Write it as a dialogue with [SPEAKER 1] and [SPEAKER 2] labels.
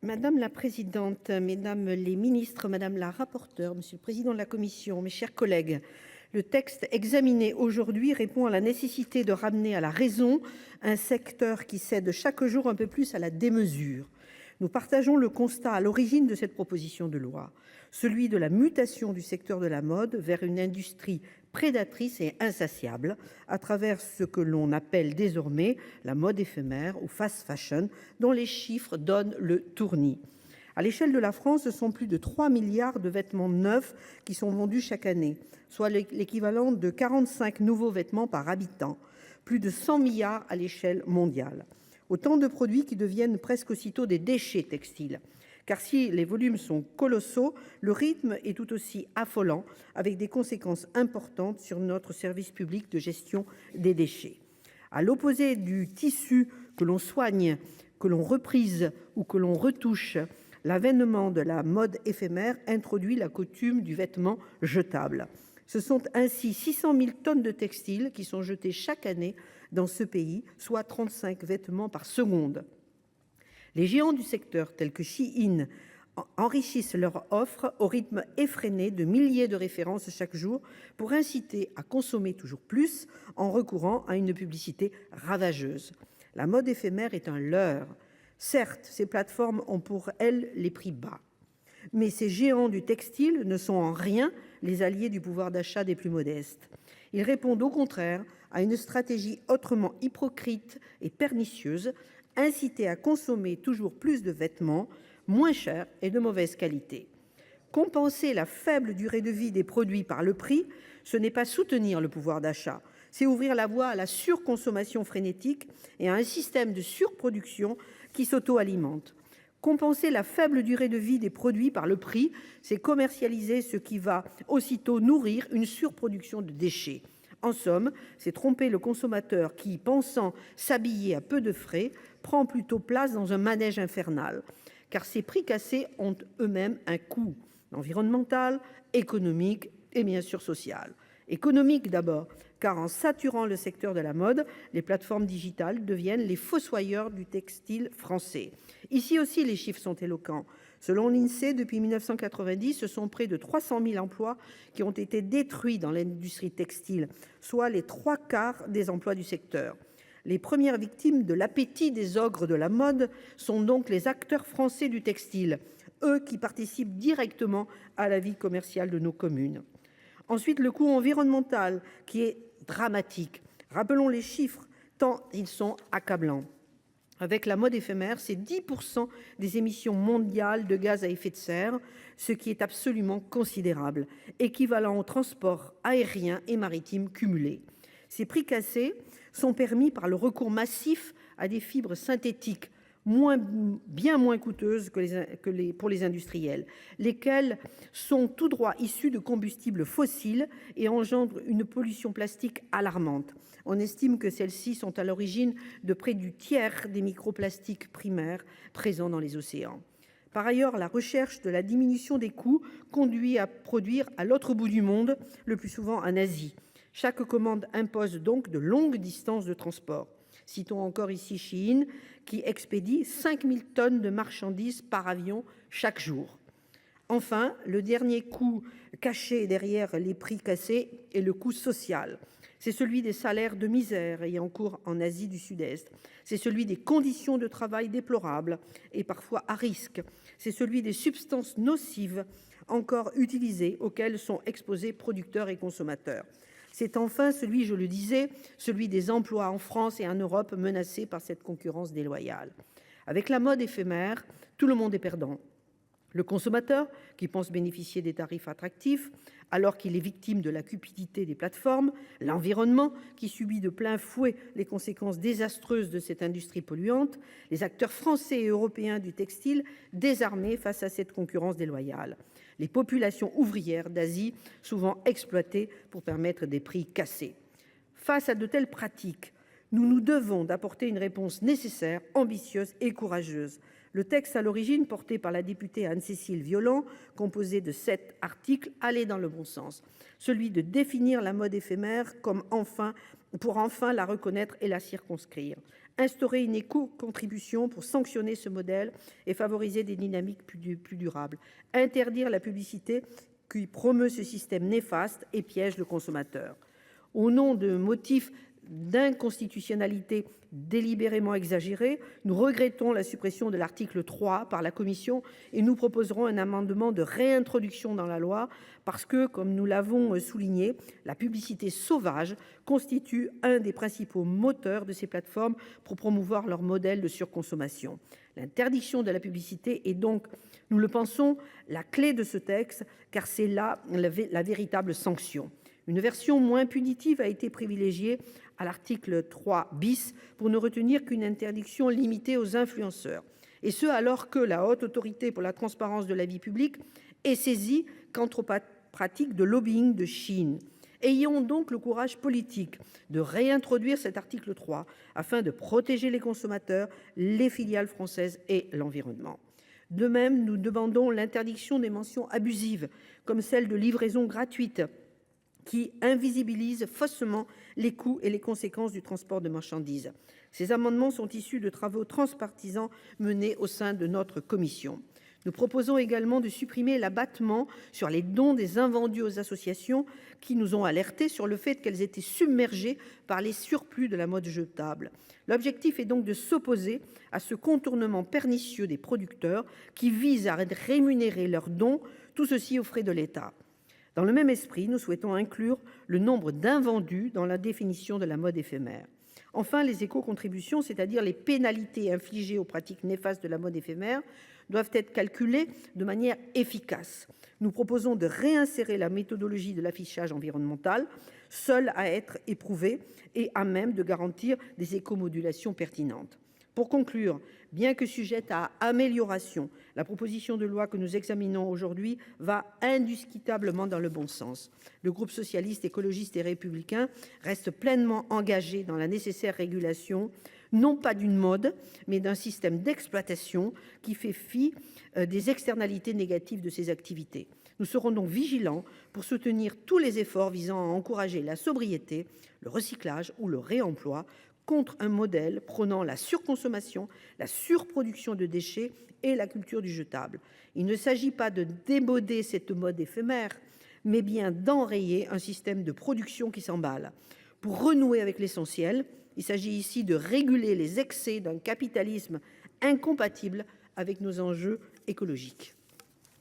[SPEAKER 1] Madame la présidente, mesdames les ministres, madame la rapporteure, monsieur le président de la commission, mes chers collègues, le texte examiné aujourd'hui répond à la nécessité de ramener à la raison un secteur qui cède chaque jour un peu plus à la démesure. Nous partageons le constat à l'origine de cette proposition de loi, celui de la mutation du secteur de la mode vers une industrie prédatrice et insatiable à travers ce que l'on appelle désormais la mode éphémère ou fast fashion, dont les chiffres donnent le tournis. À l'échelle de la France, ce sont plus de 3 milliards de vêtements neufs qui sont vendus chaque année, soit l'équivalent de 45 nouveaux vêtements par habitant, plus de 100 milliards à l'échelle mondiale. Autant de produits qui deviennent presque aussitôt des déchets textiles. Car si les volumes sont colossaux, le rythme est tout aussi affolant, avec des conséquences importantes sur notre service public de gestion des déchets. À l'opposé du tissu que l'on soigne, que l'on reprise ou que l'on retouche, l'avènement de la mode éphémère introduit la coutume du vêtement jetable. Ce sont ainsi 600 000 tonnes de textiles qui sont jetées chaque année dans ce pays, soit 35 vêtements par seconde. Les géants du secteur, tels que Shein, enrichissent leur offre au rythme effréné de milliers de références chaque jour pour inciter à consommer toujours plus en recourant à une publicité ravageuse. La mode éphémère est un leurre. Certes, ces plateformes ont pour elles les prix bas. Mais ces géants du textile ne sont en rien les alliés du pouvoir d'achat des plus modestes. Ils répondent au contraire à une stratégie autrement hypocrite et pernicieuse, inciter à consommer toujours plus de vêtements moins chers et de mauvaise qualité. Compenser la faible durée de vie des produits par le prix, ce n'est pas soutenir le pouvoir d'achat, c'est ouvrir la voie à la surconsommation frénétique et à un système de surproduction qui s'auto-alimente. Compenser la faible durée de vie des produits par le prix, c'est commercialiser ce qui va aussitôt nourrir une surproduction de déchets. En somme, c'est tromper le consommateur qui, pensant s'habiller à peu de frais, prend plutôt place dans un manège infernal. Car ces prix cassés ont eux-mêmes un coût environnemental, économique et bien sûr social. Économique d'abord, car en saturant le secteur de la mode, les plateformes digitales deviennent les fossoyeurs du textile français. Ici aussi, les chiffres sont éloquents. Selon l'INSEE, depuis 1990, ce sont près de 300 000 emplois qui ont été détruits dans l'industrie textile, soit les 3/4 des emplois du secteur. Les premières victimes de l'appétit des ogres de la mode sont donc les acteurs français du textile, eux qui participent directement à la vie commerciale de nos communes. Ensuite, le coût environnemental qui est dramatique. Rappelons les chiffres, tant ils sont accablants. Avec la mode éphémère, c'est 10% des émissions mondiales de gaz à effet de serre, ce qui est absolument considérable, équivalent au transport aérien et maritime cumulé. Ces prix cassés sont permis par le recours massif à des fibres synthétiques, bien moins coûteuses pour les industriels, lesquelles sont tout droit issues de combustibles fossiles et engendrent une pollution plastique alarmante. On estime que celles-ci sont à l'origine de près du tiers des microplastiques primaires présents dans les océans. Par ailleurs, la recherche de la diminution des coûts conduit à produire à l'autre bout du monde, le plus souvent en Asie. Chaque commande impose donc de longues distances de transport. Citons encore ici Shein, qui expédie 5000 tonnes de marchandises par avion chaque jour. Enfin, le dernier coût caché derrière les prix cassés est le coût social. C'est celui des salaires de misère ayant cours en Asie du Sud-Est. C'est celui des conditions de travail déplorables et parfois à risque. C'est celui des substances nocives encore utilisées auxquelles sont exposés producteurs et consommateurs. C'est enfin celui, je le disais, celui des emplois en France et en Europe menacés par cette concurrence déloyale. Avec la mode éphémère, tout le monde est perdant. Le consommateur, qui pense bénéficier des tarifs attractifs, alors qu'il est victime de la cupidité des plateformes, l'environnement, qui subit de plein fouet les conséquences désastreuses de cette industrie polluante, les acteurs français et européens du textile, désarmés face à cette concurrence déloyale, les populations ouvrières d'Asie, souvent exploitées pour permettre des prix cassés. Face à de telles pratiques, nous nous devons d'apporter une réponse nécessaire, ambitieuse et courageuse. Le texte à l'origine, porté par la députée Anne-Cécile Violent, composé de 7 articles, allait dans le bon sens, celui de définir la mode éphémère pour enfin la reconnaître et la circonscrire. instaurer une éco-contribution pour sanctionner ce modèle et favoriser des dynamiques plus durables, interdire la publicité qui promeut ce système néfaste et piège le consommateur. Au nom de motifs d'inconstitutionnalité délibérément exagérés, nous regrettons la suppression de l'article 3 par la commission et nous proposerons un amendement de réintroduction dans la loi parce que, comme nous l'avons souligné, la publicité sauvage constitue un des principaux moteurs de ces plateformes pour promouvoir leur modèle de surconsommation. L'interdiction de la publicité est donc, nous le pensons, la clé de ce texte car c'est là la véritable sanction. Une version moins punitive a été privilégiée à l'article 3 bis pour ne retenir qu'une interdiction limitée aux influenceurs. Et ce, alors que la Haute Autorité pour la transparence de la vie publique est saisie quant aux pratiques de lobbying de Chine. Ayons donc le courage politique de réintroduire cet article 3 afin de protéger les consommateurs, les filiales françaises et l'environnement. De même, nous demandons l'interdiction des mentions abusives, comme celle de livraison gratuite, qui invisibilise faussement les coûts et les conséquences du transport de marchandises. Ces amendements sont issus de travaux transpartisans menés au sein de notre commission. Nous proposons également de supprimer l'abattement sur les dons des invendus aux associations qui nous ont alertés sur le fait qu'elles étaient submergées par les surplus de la mode jetable. L'objectif est donc de s'opposer à ce contournement pernicieux des producteurs qui vise à rémunérer leurs dons, tout ceci aux frais de l'État. Dans le même esprit, nous souhaitons inclure le nombre d'invendus dans la définition de la mode éphémère. Enfin, les éco-contributions, c'est-à-dire les pénalités infligées aux pratiques néfastes de la mode éphémère, doivent être calculées de manière efficace. Nous proposons de réinsérer la méthodologie de l'affichage environnemental, seule à être éprouvée et à même de garantir des éco-modulations pertinentes. Pour conclure, bien que sujette à amélioration, la proposition de loi que nous examinons aujourd'hui va indiscutablement dans le bon sens. Le groupe socialiste, écologiste et républicain reste pleinement engagé dans la nécessaire régulation, non pas d'une mode, mais d'un système d'exploitation qui fait fi des externalités négatives de ces activités. Nous serons donc vigilants pour soutenir tous les efforts visant à encourager la sobriété, le recyclage ou le réemploi, contre un modèle prônant la surconsommation, la surproduction de déchets et la culture du jetable. Il ne s'agit pas de démoder cette mode éphémère, mais bien d'enrayer un système de production qui s'emballe. Pour renouer avec l'essentiel, il s'agit ici de réguler les excès d'un capitalisme incompatible avec nos enjeux écologiques.